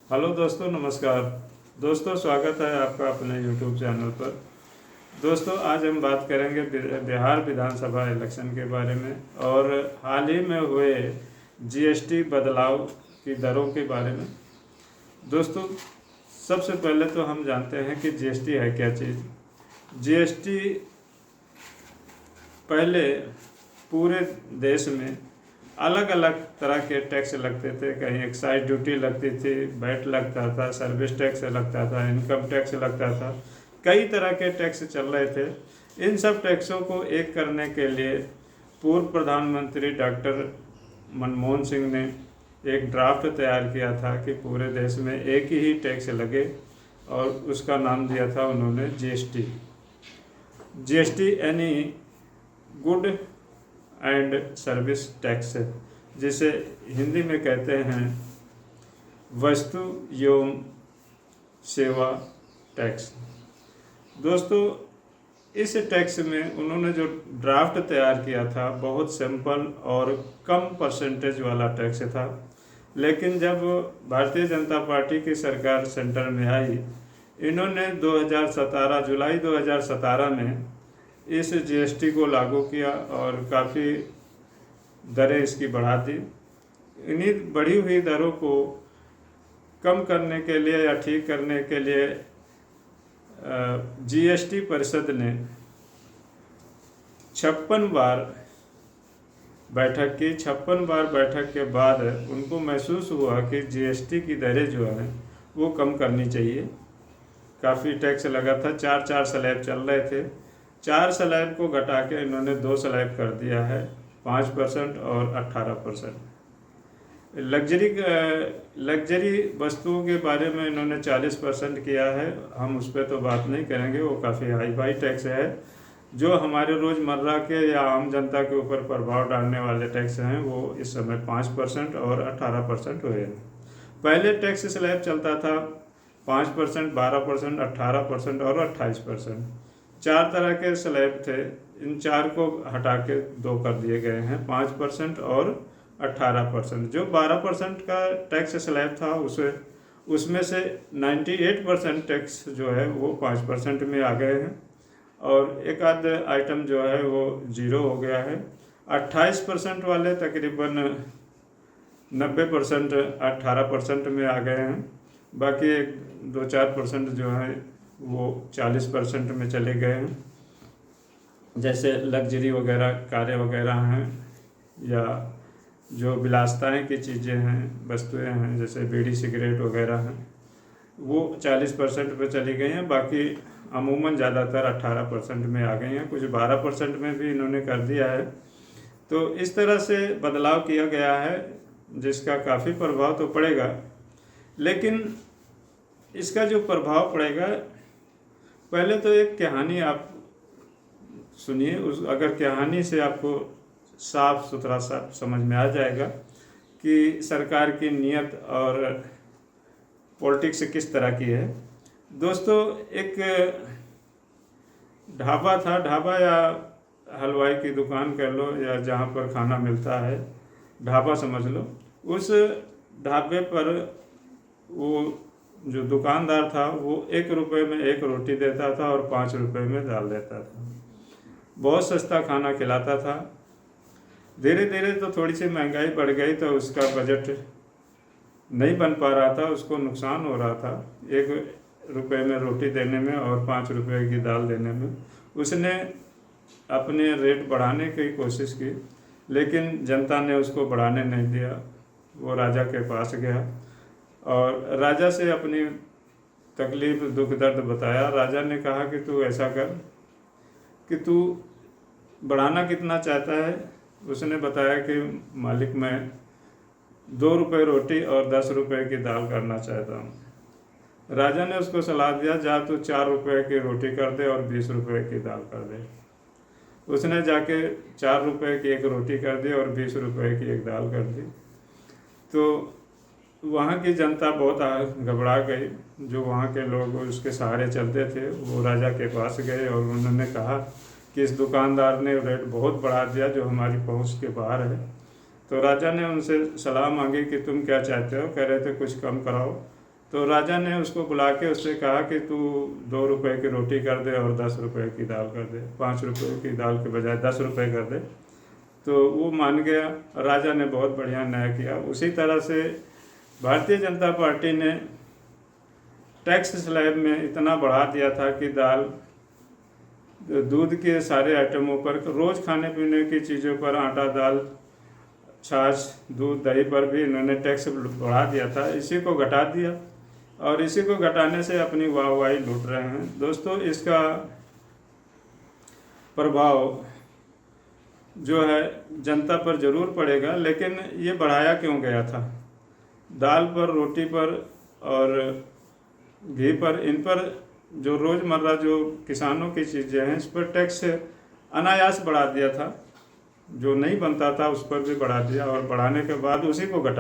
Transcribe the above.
Hello दोस्तों, नमस्कार। दोस्तों, स्वागत है आपका अपने यूट्यूब चैनल पर। दोस्तों, आज हम बात करेंगे बिहार विधानसभा इलेक्शन के बारे में और हाल ही में हुए जीएसटी बदलाव की दरों के बारे में। दोस्तों, सबसे पहले तो हम जानते हैं कि जीएसटी है क्या चीज़। जीएसटी पहले पूरे देश में अलग अलग तरह के टैक्स लगते थे। कहीं एक्साइज ड्यूटी लगती थी, वैट लगता था, सर्विस टैक्स लगता था, इनकम टैक्स लगता था, कई तरह के टैक्स चल रहे थे। इन सब टैक्सों को एक करने के लिए पूर्व प्रधानमंत्री डॉक्टर मनमोहन सिंह ने एक ड्राफ्ट तैयार किया था कि पूरे देश में एक ही टैक्स लगे, और उसका नाम दिया था उन्होंने जीएसटी। जीएसटी यानी गुड एंड सर्विस टैक्स, जिसे हिंदी में कहते हैं वस्तु एवं सेवा टैक्स। दोस्तों, इस टैक्स में उन्होंने जो ड्राफ्ट तैयार किया था बहुत सिंपल और कम परसेंटेज वाला टैक्स था। लेकिन जब भारतीय जनता पार्टी की सरकार सेंटर में आई, इन्होंने 2017 जुलाई 2017 में इस जीएसटी को लागू किया और काफ़ी दरें इसकी बढ़ा दी। इन्हीं बढ़ी हुई दरों को कम करने के लिए या ठीक करने के लिए जीएसटी परिषद ने 56 बार बैठक की। 56 बार बैठक के बाद उनको महसूस हुआ कि जीएसटी की दरें जो हैं वो कम करनी चाहिए। काफ़ी टैक्स लगा था, 4 स्लैब चल रहे थे। 4 स्लैब को घटा के इन्होंने 2 स्लैब कर दिया है, 5% और 18%। लग्जरी वस्तुओं के बारे में इन्होंने 40% किया है। हम उस पर तो बात नहीं करेंगे, वो काफ़ी हाई फाई टैक्स है। जो हमारे रोज़मर्रा के या आम जनता के ऊपर प्रभाव डालने वाले टैक्स हैं वो इस समय 5% और 18% हुए हैं। पहले टैक्स स्लैब चलता था 5%, 12%, 18% और 28%। 4 तरह के स्लैब थे। इन 4 को हटा के 2 कर दिए गए हैं, 5% और 18%। जो 12% का टैक्स स्लैब था उसमें से 98% टैक्स जो है वो 5% में आ गए हैं, और एक आध आइटम जो है वो 0 हो गया है। 28% वाले तकरीबन 90% 18% में आ गए हैं। बाकी 2-4% जो है वो 40% में चले गए हैं। जैसे लग्जरी वगैरह कारें वगैरह हैं, या जो विलासताएँ की चीज़ें हैं, वस्तुएं हैं, जैसे बीड़ी सिगरेट वगैरह हैं, वो 40% पे चली गई हैं। बाकी अमूमन ज़्यादातर 18% में आ गई हैं, कुछ 12% में भी इन्होंने कर दिया है। तो इस तरह से बदलाव किया गया है जिसका काफ़ी प्रभाव तो पड़ेगा। लेकिन इसका जो प्रभाव पड़ेगा, पहले तो एक कहानी आप सुनिए। अगर कहानी से आपको साफ सुथरा सा समझ में आ जाएगा कि सरकार की नीयत और पॉलिटिक्स किस तरह की है। दोस्तों, एक ढाबा था, ढाबा या हलवाई की दुकान कह लो, या जहाँ पर खाना मिलता है, ढाबा समझ लो। उस ढाबे पर वो जो दुकानदार था वो 1 रुपये में 1 रोटी देता था और 5 रुपये में दाल देता था। बहुत सस्ता खाना खिलाता था। धीरे धीरे तो थोड़ी सी महंगाई बढ़ गई, तो उसका बजट नहीं बन पा रहा था, उसको नुकसान हो रहा था 1 रुपये में रोटी देने में और 5 रुपये की दाल देने में। उसने अपने रेट बढ़ाने की कोशिश की, लेकिन जनता ने उसको बढ़ाने नहीं दिया। वो राजा के पास गया और राजा से अपनी तकलीफ़ दुख दर्द बताया। राजा ने कहा कि तू ऐसा कर कि तू बढ़ाना कितना चाहता है। उसने बताया कि मालिक, मैं 2 रुपये रोटी और 10 रुपये की दाल करना चाहता हूँ। राजा ने उसको सलाह दिया, जा तू 4 रुपये की रोटी कर दे और 20 रुपये की दाल कर दे। उसने जाके 4 रुपये की 1 रोटी कर दी और 20 रुपये की 1 दाल कर दी। तो वहाँ की जनता बहुत घबरा गई। जो वहाँ के लोग उसके सहारे चलते थे वो राजा के पास गए और उन्होंने कहा कि इस दुकानदार ने रेट बहुत बढ़ा दिया जो हमारी पहुँच के बाहर है। तो राजा ने उनसे सलाह मांगी कि तुम क्या चाहते हो। कह रहे थे कुछ कम कराओ। तो राजा ने उसको बुला के उससे कहा कि तू 2 रुपए की रोटी कर दे और 10 रुपए की दाल कर दे, 5 रुपए की दाल के बजाय 10 रुपए कर दे। तो वो मान गया, राजा ने बहुत बढ़िया न्याय किया। उसी तरह से भारतीय जनता पार्टी ने टैक्स स्लैब में इतना बढ़ा दिया था कि दाल, दूध के सारे आइटमों पर, रोज़ खाने पीने की चीज़ों पर, आटा, दाल, छाछ, दूध, दही पर भी इन्होंने टैक्स बढ़ा दिया था। इसी को घटा दिया और इसी को घटाने से अपनी वाहवाही लूट रहे हैं। दोस्तों, इसका प्रभाव जो है जनता पर ज़रूर पड़ेगा, लेकिन ये बढ़ाया क्यों गया था? दाल पर, रोटी पर और घी पर, इन पर जो रोज़मर्रा जो किसानों की चीज़ें हैं, इस पर टैक्स अनायास बढ़ा दिया था। जो नहीं बनता था उस पर भी बढ़ा दिया और बढ़ाने के बाद उसी को घटा